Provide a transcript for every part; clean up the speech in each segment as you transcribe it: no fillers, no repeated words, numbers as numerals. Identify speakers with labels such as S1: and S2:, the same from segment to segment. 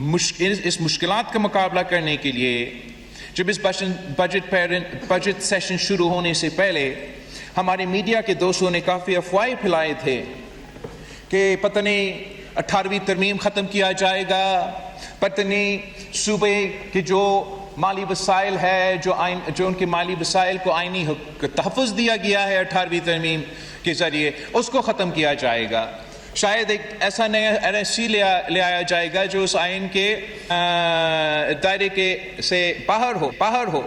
S1: اس مشکلات کا مقابلہ کرنے کے لیے جب اس بجٹ سیشن شروع ہونے سے پہلے ہمارے میڈیا کے دوستوں نے کافی افواہیں پھیلائے تھے کہ پتہ نہیں 18ویں ترمیم ختم کیا جائے گا، پتہ نہیں صوبے کے جو مالی وسائل ہے جو ان کے مالی وسائل کو آئینی تحفظ دیا گیا ہے 18ویں ترمیم کے ذریعے اس کو ختم کیا جائے گا، شاید ایک ایسا نیا NSC لے آیا جائے گا جو اس آئین کے دائرے کے سے باہر ہو۔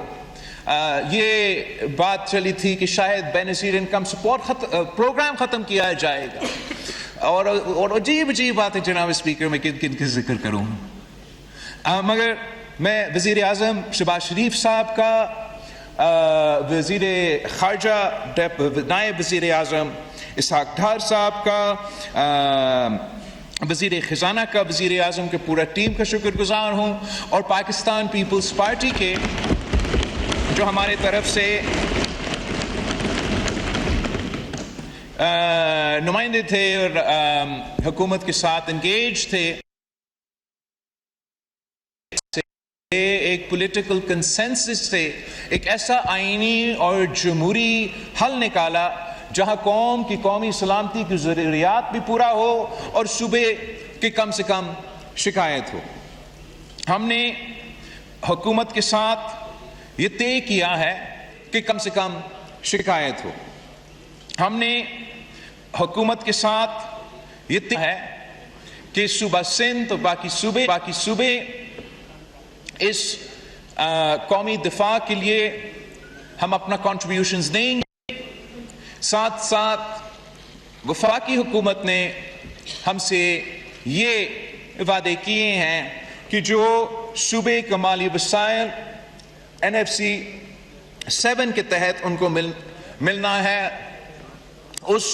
S1: یہ بات چلی تھی کہ شاید بے نظیر انکم سپورٹ پروگرام ختم کیا جائے گا، اور عجیب بات ہے جناب اسپیکر، میں کن کا ذکر کروں، مگر میں وزیر اعظم شہباز شریف صاحب کا، وزیر خارجہ نائب وزیر اعظم اسحاق ڈار صاحب کا، وزیر خزانہ کا، وزیر اعظم کے پورا ٹیم کا شکر گزار ہوں، اور پاکستان پیپلز پارٹی کے جو ہمارے طرف سے نمائندے تھے اور حکومت کے ساتھ انگیج تھے، ایک پولیٹیکل کنسنسس سے ایک ایسا آئینی اور جمہوری حل نکالا جہاں قوم کی قومی سلامتی کی ضروریات بھی پورا ہو اور صوبے کی کم سے کم شکایت ہو۔ ہم نے حکومت کے ساتھ یہ طے کیا ہے کہ کم سے کم شکایت ہو، ہم نے حکومت کے ساتھ یہ طے ہے کہ صوبہ سندھ اور باقی صوبے اس قومی دفاع کے لیے ہم اپنا کنٹریبیوشنز دیں گے۔ ساتھ ساتھ وفاقی حکومت نے ہم سے یہ وعدے کیے ہیں کہ جو صوبے کا مالی وسائل NFC 7 کے تحت ان کو ملنا ہے، اس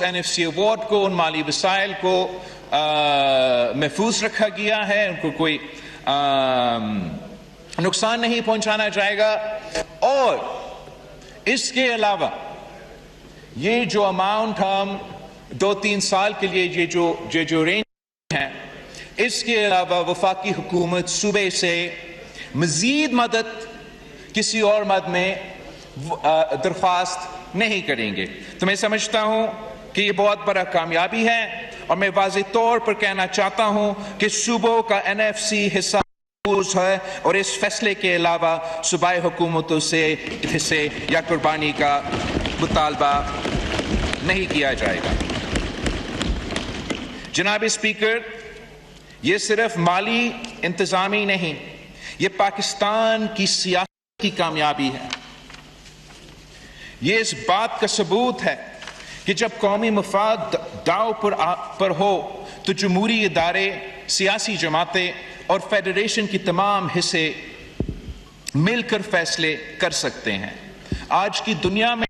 S1: NFC ایوارڈ کو، ان مالی وسائل کو محفوظ رکھا گیا ہے، ان کو کوئی نقصان نہیں پہنچانا جائے گا۔ اور اس کے علاوہ یہ جو اماؤنٹ ہم 2-3 سال کے لیے یہ جو رینج ہے، اس کے علاوہ وفاقی حکومت صوبے سے مزید مدد کسی اور مد میں درخواست نہیں کریں گے۔ تو میں سمجھتا ہوں کہ یہ بہت بڑا کامیابی ہے، اور میں واضح طور پر کہنا چاہتا ہوں کہ صوبوں کا NFC حصہ ہے، اور اس فیصلے کے علاوہ صوبائی حکومتوں سے حصے یا قربانی کا مطالبہ نہیں کیا جائے گا۔ جناب اسپیکر، یہ صرف مالی انتظامی نہیں، یہ پاکستان کی سیاست کی کامیابی ہے۔ یہ اس بات کا ثبوت ہے کہ جب قومی مفاد داؤ پر ہو تو جمہوری ادارے، سیاسی جماعتیں اور فیڈریشن کی تمام حصے مل کر فیصلے کر سکتے ہیں۔ آج کی دنیا میں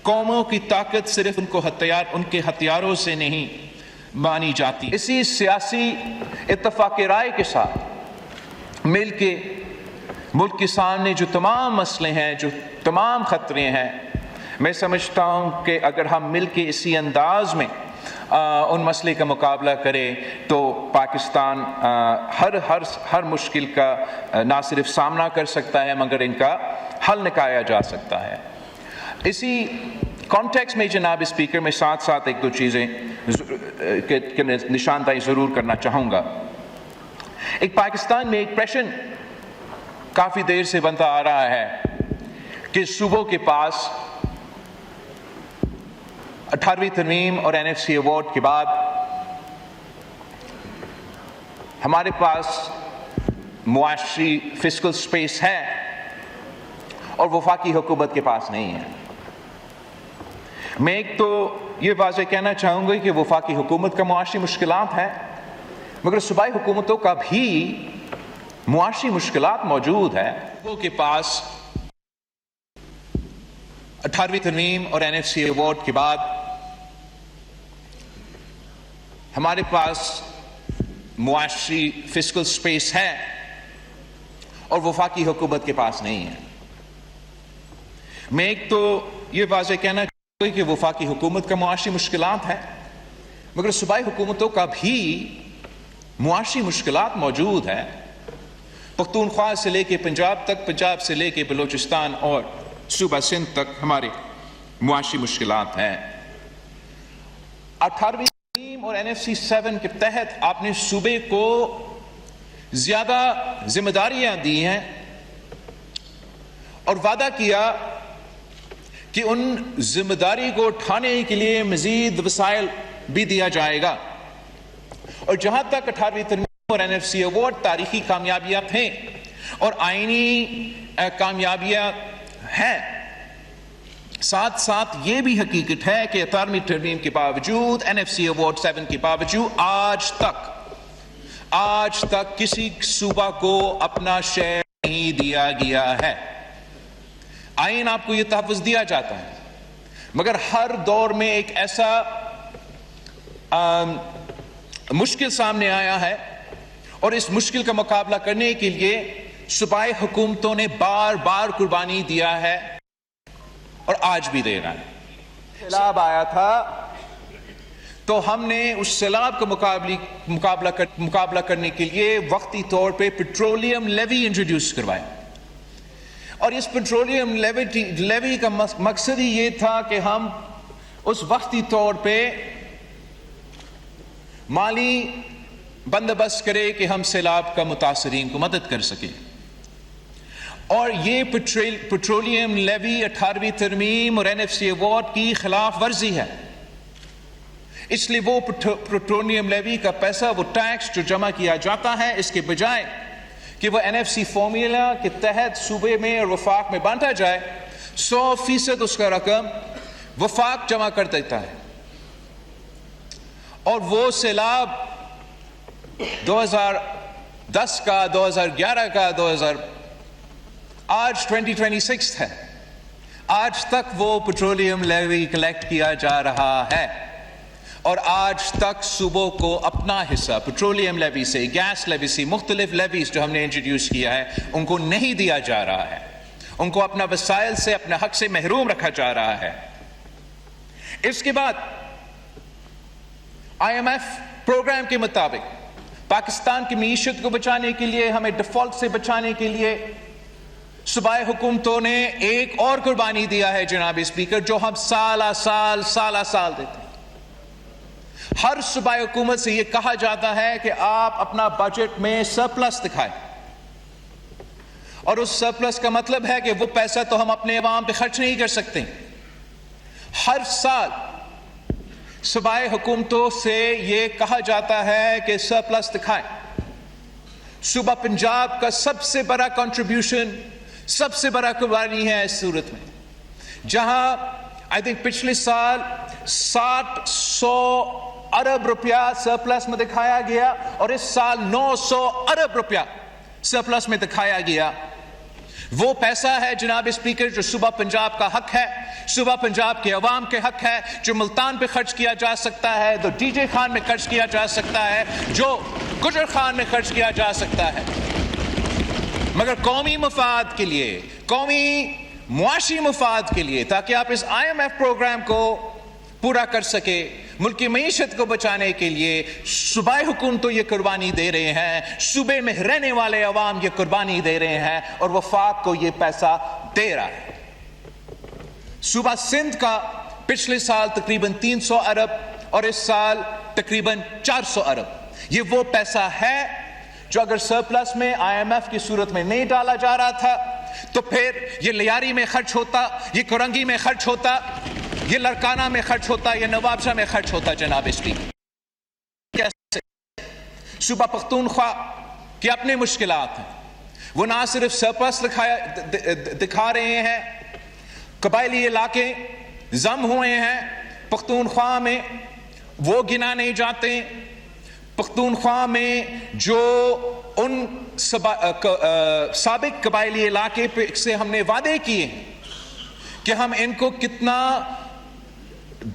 S1: قوموں کی طاقت صرف ان کے ہتھیاروں سے نہیں مانی جاتی۔ اسی سیاسی اتفاق رائے کے ساتھ مل کے ملک کے سامنے جو تمام مسئلے ہیں، جو تمام خطرے ہیں، میں سمجھتا ہوں کہ اگر ہم مل کے اسی انداز میں ان مسئلے کا مقابلہ کریں تو پاکستان ہر مشکل کا نہ صرف سامنا کر سکتا ہے مگر ان کا حل نکالا جا سکتا ہے۔ اسی کانٹیکس میں جناب اسپیکر، میں ساتھ ساتھ ایک دو چیزیں نشاندہی ضرور کرنا چاہوں گا۔ ایک پاکستان میں ایک پریشن کافی دیر سے بنتا آ رہا ہے کہ صوبوں کے پاس 18ویں ترمیم اور NFC ایوارڈ کے بعد ہمارے پاس معاشی فسکل سپیس ہے اور وفاقی حکومت کے پاس نہیں ہے۔ میں ایک تو یہ واضح کہنا چاہوں گا کہ وفاقی حکومت کا معاشی مشکلات ہے، مگر صوبائی حکومتوں کا بھی معاشی مشکلات موجود ہے۔ وہ کے پاس 18ویں ترمیم اور NFC ایوارڈ کے بعد ہمارے پاس معاشی فسکل سپیس ہے اور وفاقی حکومت کے پاس نہیں ہے۔ میں ایک تو یہ واضح کہنا چاہوں گا کہ وفاقی حکومت کا معاشی مشکلات ہے، مگر صوبائی حکومتوں کا بھی معاشی مشکلات موجود ہیں، پختونخوا سے لے کے پنجاب تک، پنجاب سے لے کے بلوچستان اور صوبہ سندھ تک ہمارے معاشی مشکلات ہیں۔ 18ویں ترمیم اور NFC 7 کے تحت آپ نے صوبے کو زیادہ ذمہ داریاں دی ہیں اور وعدہ کیا کہ ان ذمہ داری کو اٹھانے کے لیے مزید وسائل بھی دیا جائے گا۔ اور جہاں تک 18ویں ترمیم اور NFC ایوارڈ تاریخی کامیابیاں ہیں اور آئینی کامیابیاں ہیں، ساتھ ساتھ یہ بھی حقیقت ہے کہ 18ویں ترمیم کے باوجود، NFC ایوارڈ 7 کے باوجود آج تک کسی صوبہ کو اپنا شیئر نہیں دیا گیا ہے۔ آئین آپ کو یہ تحفظ دیا جاتا ہے، مگر ہر دور میں ایک ایسا مشکل سامنے آیا ہے اور اس مشکل کا مقابلہ کرنے کے لیے صوبائی حکومتوں نے بار بار قربانی دیا ہے اور آج بھی دے رہا ہے۔ سیلاب آیا تھا تو ہم نے اس سیلاب کا مقابلہ کرنے کے لیے وقتی طور پہ پیٹرولیم لیوی انٹروڈیوس کروایا، اور اس پیٹرولیم لیوی کا مقصد ہی یہ تھا کہ ہم اس وقتی طور پہ مالی بندوبست کرے کہ ہم سیلاب کا متاثرین کو مدد کر سکیں۔ اور یہ پیٹرولیم لیوی 18ویں ترمیم اور NFC ایوارڈ کی خلاف ورزی ہے، اس لیے وہ پیٹرولیم لیوی کا پیسہ، وہ ٹیکس جو جمع کیا جاتا ہے، اس کے بجائے کہ وہ NFC فارمولا کے تحت صوبے میں اور وفاق میں بانٹا جائے، 100% اس کا رقم وفاق جمع کر دیتا ہے۔ اور وہ سیلاب 2010 کا، 2011 کا، آج 2026 ہے، آج تک وہ پیٹرولیم لیوی کلیکٹ کیا جا رہا ہے، اور آج تک صوبوں کو اپنا حصہ پیٹرولیم لیوی سے، گیس لیوی سے، مختلف لیویز جو ہم نے انٹروڈیوس کیا ہے، ان کو نہیں دیا جا رہا ہے، ان کو اپنا وسائل سے، اپنے حق سے محروم رکھا جا رہا ہے۔ اس کے بعد IMF پروگرام کے مطابق پاکستان کی معیشت کو بچانے کے لیے، ہمیں ڈیفالٹ سے بچانے کے لیے صوبائی حکومتوں نے ایک اور قربانی دیا ہے جناب اسپیکر، جو ہم سالہ سال دیتے ہیں۔ ہر صوبائی حکومت سے یہ کہا جاتا ہے کہ آپ اپنا بجٹ میں سرپلس دکھائیں، اور اس سرپلس کا مطلب ہے کہ وہ پیسہ تو ہم اپنے عوام پہ خرچ نہیں کر سکتے۔ ہر سال صوبائی حکومتوں سے یہ کہا جاتا ہے کہ سرپلس دکھائیں۔ صوبہ پنجاب کا سب سے بڑا کنٹریبیوشن، سب سے بڑا قربانی ہے اس صورت میں، جہاں آئی تھنک پچھلے سال 700 ارب روپیہ سرپلس میں دکھایا گیا، اور اس سال 900 ارب روپیہ سرپلس میں دکھایا گیا۔ وہ پیسہ ہے جناب اسپیکر جو صوبہ پنجاب کا حق ہے، صوبہ پنجاب کے عوام کے حق ہے، جو ملتان پہ خرچ کیا جا سکتا ہے، جو DJ خان میں خرچ کیا جا سکتا ہے، جو گجر خان میں خرچ کیا جا سکتا ہے، مگر قومی مفاد کے لیے، قومی معاشی مفاد کے لیے، تاکہ آپ اس IMF پروگرام کو پورا کر سکے، ملک کی معیشت کو بچانے کے لیے صوبائی حکومتوں یہ قربانی دے رہے ہیں، صوبے میں رہنے والے عوام یہ قربانی دے رہے ہیں، اور وفاق کو یہ پیسہ دے رہا ہے۔ صوبہ سندھ کا پچھلے سال تقریباً 300 ارب اور اس سال تقریباً 400 ارب، یہ وہ پیسہ ہے جو اگر سرپلس میں IMF کی صورت میں نہیں ڈالا جا رہا تھا تو پھر یہ لیاری میں خرچ ہوتا، یہ کرنگی میں خرچ ہوتا، یہ لڑکانہ میں خرچ ہوتا، یہ نوابشاہ میں خرچ ہوتا۔ جناب اسپیکر، صوبہ پختونخوا کے اپنے مشکلات ہیں، وہ نہ صرف سرپلس دکھا رہے ہیں، قبائلی علاقے ضم ہوئے ہیں پختونخوا میں، وہ گنا نہیں جاتے۔ پختونخوا میں جو ان سابق قبائلی علاقے سے ہم نے وعدے کیے کہ ہم ان کو کتنا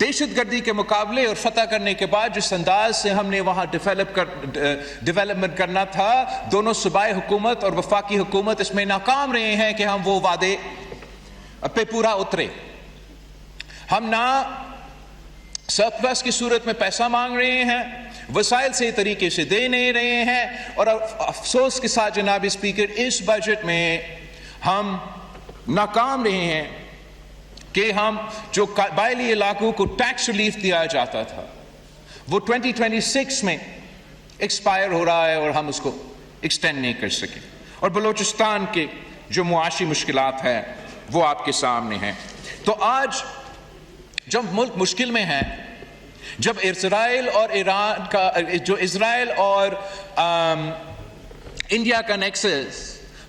S1: دہشت گردی کے مقابلے اور فتح کرنے کے بعد جس انداز سے ہم نے وہاں ڈیولپمنٹ کرنا تھا، دونوں صوبائی حکومت اور وفاقی حکومت اس میں ناکام رہے ہیں کہ ہم وہ وعدے پہ پورا اترے۔ ہم نہ سرپلس کی صورت میں پیسہ مانگ رہے ہیں، وسائل صحیح طریقے سے دے نہیں رہے ہیں، اور افسوس کے ساتھ جناب اسپیکر اس بجٹ میں ہم ناکام رہے ہیں کہ ہم جو قبائلی علاقوں کو ٹیکس ریلیف دیا جاتا تھا وہ 2026 میں ایکسپائر ہو رہا ہے اور ہم اس کو ایکسٹینڈ نہیں کر سکے، اور بلوچستان کے جو معاشی مشکلات ہیں وہ آپ کے سامنے ہیں۔ تو آج جب ملک مشکل میں ہے، جب اسرائیل اور ایران کا جو اسرائیل اور انڈیا کا نیکسس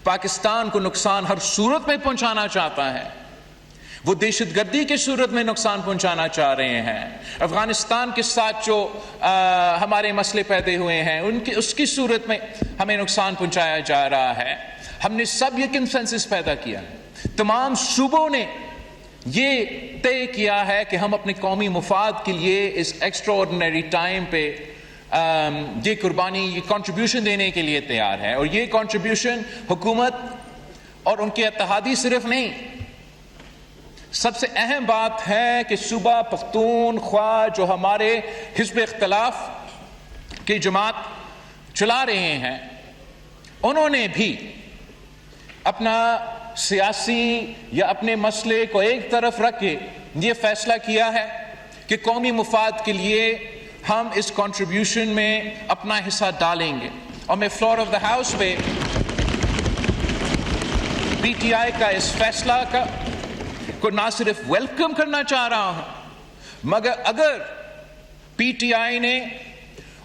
S1: پاکستان کو نقصان ہر صورت میں پہنچانا چاہتا ہے، وہ دہشت گردی کی صورت میں نقصان پہنچانا چاہ رہے ہیں، افغانستان کے ساتھ جو ہمارے مسئلے پیدا ہوئے ہیں اس کی صورت میں ہمیں نقصان پہنچایا جا رہا ہے، ہم نے سب یہ کنسنسس پیدا کیا، تمام صوبوں نے یہ طے کیا ہے کہ ہم اپنے قومی مفاد کے لیے اس ایکسٹرا آرڈنری ٹائم پہ یہ قربانی، یہ کنٹریبیوشن دینے کے لیے تیار ہے، اور یہ کنٹریبیوشن حکومت اور ان کے اتحادی صرف نہیں، سب سے اہم بات ہے کہ صوبہ پختونخوا جو ہمارے حزب اختلاف کی جماعت چلا رہے ہیں، انہوں نے بھی اپنا سیاسی یا اپنے مسئلے کو ایک طرف رکھ کے یہ فیصلہ کیا ہے کہ قومی مفاد کے لیے ہم اس کنٹریبیوشن میں اپنا حصہ ڈالیں گے، اور میں فلور آف دا ہاؤس پہ پی ٹی آئی کا اس فیصلہ کو نہ صرف ویلکم کرنا چاہ رہا ہوں، مگر اگر پی ٹی آئی نے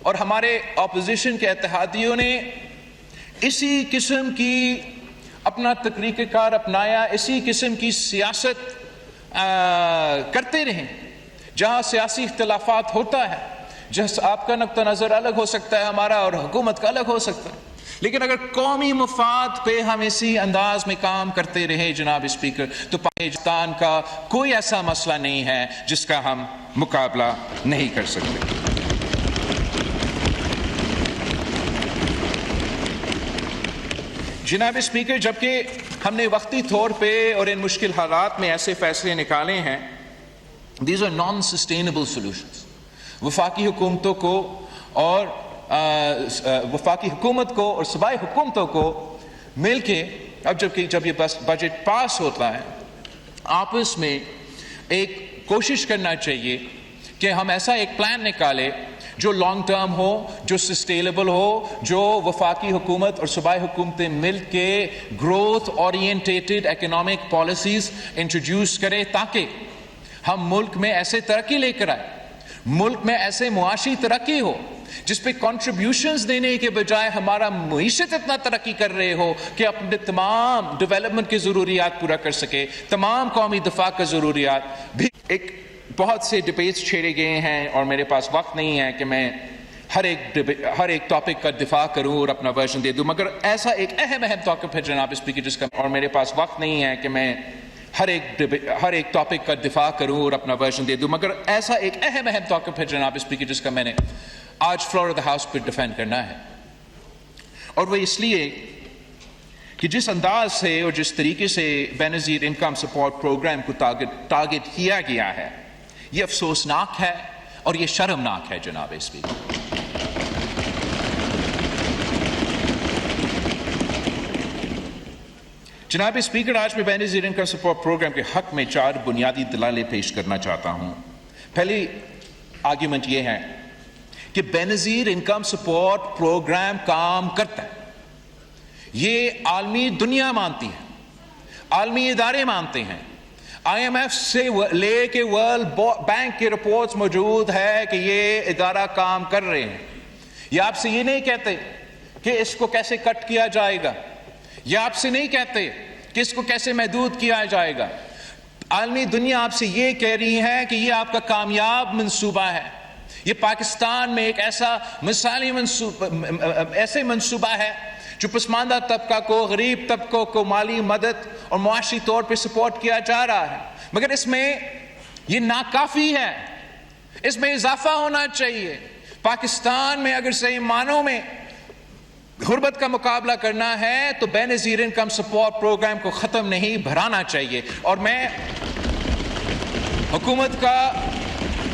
S1: اور ہمارے اپوزیشن کے اتحادیوں نے اسی قسم کی اپنا طریقہ کار اپنایا، اسی قسم کی سیاست کرتے رہیں، جہاں سیاسی اختلافات ہوتا ہے، جہاں آپ کا نقطہ نظر الگ ہو سکتا ہے ہمارا اور حکومت کا الگ ہو سکتا ہے، لیکن اگر قومی مفاد پہ ہم اسی انداز میں کام کرتے رہے جناب اسپیکر، تو پاکستان کا کوئی ایسا مسئلہ نہیں ہے جس کا ہم مقابلہ نہیں کر سکتے۔ جناب اسپیکر، جبکہ ہم نے وقتی طور پہ اور ان مشکل حالات میں ایسے فیصلے نکالے ہیں، these are non sustainable solutions, وفاقی حکومتوں کو اور وفاقی حکومت کو اور صوبائی حکومتوں کو مل کے اب جب یہ بجٹ پاس ہوتا ہے، آپس میں ایک کوشش کرنا چاہیے کہ ہم ایسا ایک پلان نکالے جو لانگ ٹرم ہو، جو سسٹینیبل ہو، جو وفاقی حکومت اور صوبائی حکومتیں مل کے گروتھ اورینٹیٹڈ اکنامک پالیسیز انٹروڈیوس کرے، تاکہ ہم ملک میں ایسے ترقی لے کر آئے، ملک میں ایسے معاشی ترقی ہو جس پہ کنٹریبیوشنز دینے کے بجائے ہمارا معیشت اتنا ترقی کر رہے ہو کہ اپنے تمام ڈیولپمنٹ کی ضروریات پورا کر سکے، تمام قومی دفاع کا ضروریات بھی۔ ایک بہت سے ڈبیٹس چھیڑے گئے ہیں اور میرے پاس وقت نہیں ہے کہ میں ہر ایک ٹاپک کا دفاع کروں اور اپنا ورژن دے دوں، مگر ایسا ایک اہم ٹاپک ہے جناب اسپیکر جس کا، اور میرے پاس وقت نہیں ہے کہ میں ہر ایک ٹاپک کا دفاع کروں اور اپنا ورژن دے دوں، مگر ایسا ایک اہم ٹاپک ہے جناب اسپیکر جس کا میں نے آج فلور آف دا ہاؤس پہ ڈیفینڈ کرنا ہے، اور وہ اس لیے کہ جس انداز سے اور جس طریقے سے بے نظیر انکم سپورٹ پروگرام کو ٹارگٹ کیا گیا ہے، یہ افسوسناک ہے اور یہ شرمناک ہے جناب اسپیکر۔ جناب اسپیکر، آج میں بے نظیر انکم سپورٹ پروگرام کے حق میں 4 بنیادی دلائل پیش کرنا چاہتا ہوں۔ پہلی آرگیومنٹ یہ ہے کہ بے نظیر انکم سپورٹ پروگرام کام کرتا ہے، یہ عالمی دنیا مانتی ہے، عالمی ادارے مانتے ہیں، آئی ایم ایف سے لے کے ورلڈ بینک کی رپورٹس موجود ہے کہ یہ ادارہ کام کر رہے ہیں۔ یہ آپ سے یہ نہیں کہتے کہ اس کو کیسے کٹ کیا جائے گا، یہ آپ سے نہیں کہتے کہ اس کو کیسے محدود کیا جائے گا، عالمی دنیا آپ سے یہ کہہ رہی ہے کہ یہ آپ کا کامیاب منصوبہ ہے، یہ پاکستان میں ایک ایسا مثالی منصوبہ ہے جو پسماندہ طبقہ کو، غریب طبقوں کو مالی مدد اور معاشی طور پہ سپورٹ کیا جا رہا ہے، مگر اس میں یہ ناکافی ہے، اس میں اضافہ ہونا چاہیے۔ پاکستان میں اگر صحیح معنوں میں غربت کا مقابلہ کرنا ہے تو بے نظیر انکم سپورٹ پروگرام کو ختم نہیں بھرانا چاہیے، اور میں حکومت کا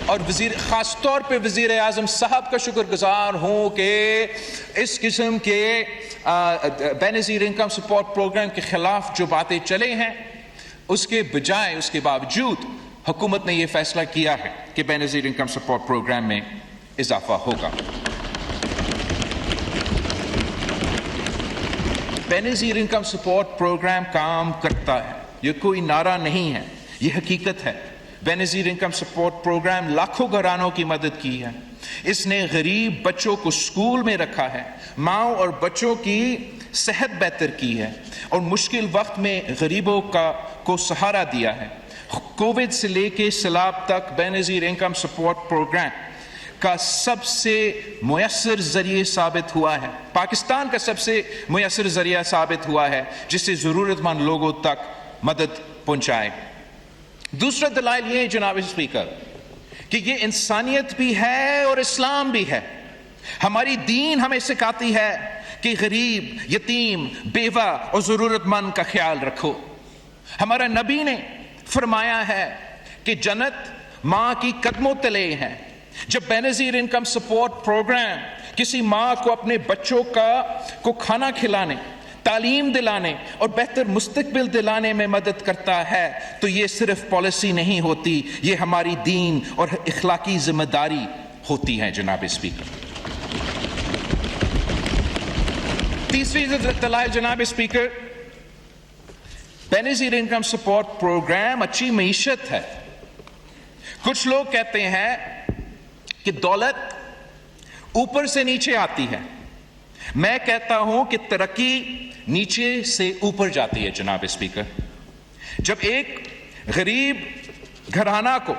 S1: اور خاص طور پہ وزیر اعظم صاحب کا شکر گزار ہوں کہ اس قسم کے بے نظیر انکم سپورٹ پروگرام کے خلاف جو باتیں چلے ہیں، اس کے بجائے، اس کے باوجود حکومت نے یہ فیصلہ کیا ہے کہ بے نظیر انکم سپورٹ پروگرام میں اضافہ ہوگا۔ بے نظیر انکم سپورٹ پروگرام کام کرتا ہے، یہ کوئی نعرہ نہیں ہے، یہ حقیقت ہے۔ بے نظیر انکم سپورٹ پروگرام لاکھوں گھرانوں کی مدد کی ہے، اس نے غریب بچوں کو اسکول میں رکھا ہے، ماؤں اور بچوں کی صحت بہتر کی ہے اور مشکل وقت میں غریبوں کو سہارا دیا ہے۔ کووڈ سے لے کے سیلاب تک بے نظیر انکم سپورٹ پروگرام کا سب سے میسر ذریعہ ثابت ہوا ہے، پاکستان کا سب سے میسر ذریعہ ثابت ہوا ہے جس سے ضرورت مند لوگوں تک مدد پہنچائے۔ دوسرا دلائل یہ ہے جناب اسپیکر کہ یہ انسانیت بھی ہے اور اسلام بھی ہے۔ ہماری دین ہمیں سکھاتی ہے کہ غریب، یتیم، بیوہ اور ضرورت مند کا خیال رکھو۔ ہمارا نبی نے فرمایا ہے کہ جنت ماں کی قدموں تلے ہے۔ جب بے نظیر انکم سپورٹ پروگرام کسی ماں کو اپنے بچوں کو کھانا کھلانے، تعلیم دلانے اور بہتر مستقبل دلانے میں مدد کرتا ہے تو یہ صرف پالیسی نہیں ہوتی، یہ ہماری دین اور اخلاقی ذمہ داری ہوتی ہے جناب اسپیکر۔ تیسری دلائل جناب اسپیکر، بے نظیر انکم سپورٹ پروگرام اچھی معیشت ہے۔ کچھ لوگ کہتے ہیں کہ دولت اوپر سے نیچے آتی ہے، میں کہتا ہوں کہ ترقی نیچے سے اوپر جاتی ہے جناب اسپیکر۔ جب ایک غریب گھرانہ کو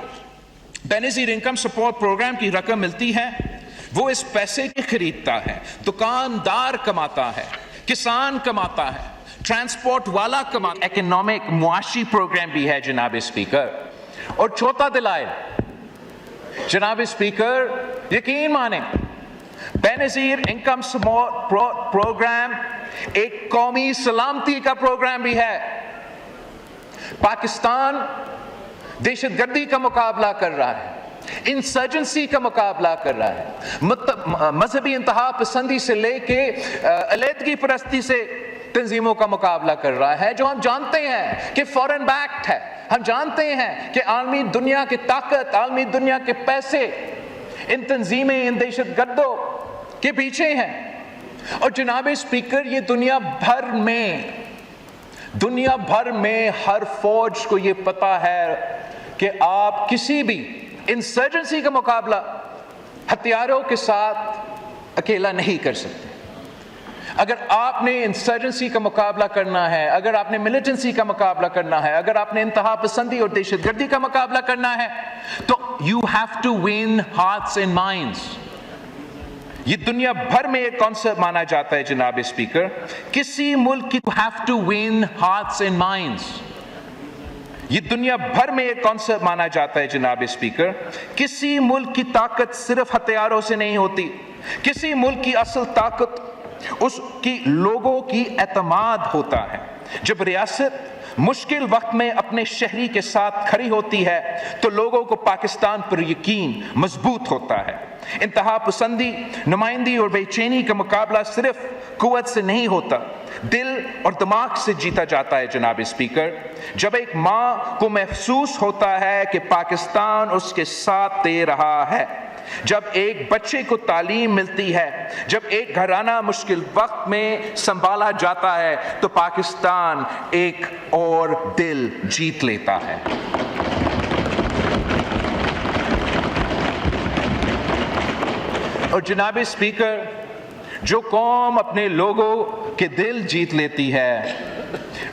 S1: بے نظیر انکم سپورٹ پروگرام کی رقم ملتی ہے، وہ اس پیسے کی خریدتا ہے، دکاندار کماتا ہے، کسان کماتا ہے، ٹرانسپورٹ والا کماتا ہے۔ اکنامک معاشی پروگرام بھی ہے جناب اسپیکر۔ اور چوتھا دلائل جناب اسپیکر، یقین مانیں بے نظیر انکم سپورٹ پروگرام ایک قومی سلامتی کا پروگرام بھی ہے۔ پاکستان دہشت گردی کا مقابلہ کر رہا ہے، انسرجنسی کا مقابلہ کر رہا ہے، مذہبی انتہا پسندی سے لے کے علیحدگی پرستی سے تنظیموں کا مقابلہ کر رہا ہے، جو ہم جانتے ہیں کہ فورن بیکڈ ہے۔ ہم جانتے ہیں کہ عالمی دنیا کی طاقت، عالمی دنیا کے پیسے ان تنظیمیں، ان دہشت گردوں کے پیچھے ہیں۔ اور جناب اسپیکر، یہ دنیا بھر میں ہر فوج کو یہ پتا ہے کہ آپ کسی بھی انسرجنسی کا مقابلہ ہتھیاروں کے ساتھ اکیلا نہیں کر سکتے۔ اگر آپ نے انسرجنسی کا مقابلہ کرنا ہے، اگر آپ نے ملیٹنسی کا مقابلہ کرنا ہے، اگر آپ نے انتہا پسندی اور دہشت گردی کا مقابلہ کرنا ہے تو you have to win hearts and minds۔ یہ دنیا بھر میں ایک کانسیپٹ مانا جاتا ہے جناب اسپیکر، کسی ملک کی have to win hearts and minds۔ یہ دنیا بھر میں ایک کانسیپٹ مانا جاتا ہے جناب اسپیکر، کسی ملک کی طاقت صرف ہتھیاروں سے نہیں ہوتی، کسی ملک کی اصل طاقت اس کی لوگوں کی اعتماد ہوتا ہے۔ جب ریاست مشکل وقت میں اپنے شہری کے ساتھ کھڑی ہوتی ہے تو لوگوں کو پاکستان پر یقین مضبوط ہوتا ہے۔ انتہا پسندی، نمائندی اور بے چینی کا مقابلہ صرف قوت سے نہیں ہوتا، دل اور دماغ سے جیتا جاتا ہے جناب اسپیکر۔ جب ایک ماں کو محسوس ہوتا ہے کہ پاکستان اس کے ساتھ دے رہا ہے، جب ایک بچے کو تعلیم ملتی ہے، جب ایک گھرانہ مشکل وقت میں سنبھالا جاتا ہے تو پاکستان ایک اور دل جیت لیتا ہے۔ اور جناب اسپیکر، جو قوم اپنے لوگوں کے دل جیت لیتی ہے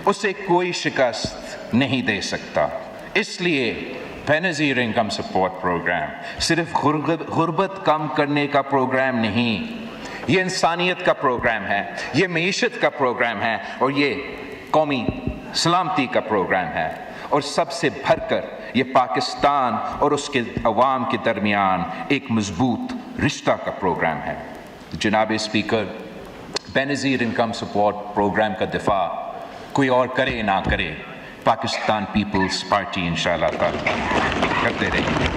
S1: اسے کوئی شکست نہیں دے سکتا۔ اس لیے بے نظیر انکم سپورٹ پروگرام صرف غربت کم کرنے کا پروگرام نہیں، یہ انسانیت کا پروگرام ہے، یہ معیشت کا پروگرام ہے اور یہ قومی سلامتی کا پروگرام ہے، اور سب سے بڑھ کر یہ پاکستان اور اس کے عوام کے درمیان ایک مضبوط رشتہ کا پروگرام ہے۔ جناب اسپیکر، بے نظیر انکم سپورٹ پروگرام کا دفاع کوئی اور کرے نہ کرے، پاکستان پیپلز پارٹی انشاءاللہ تعالی کرتے رہے گی۔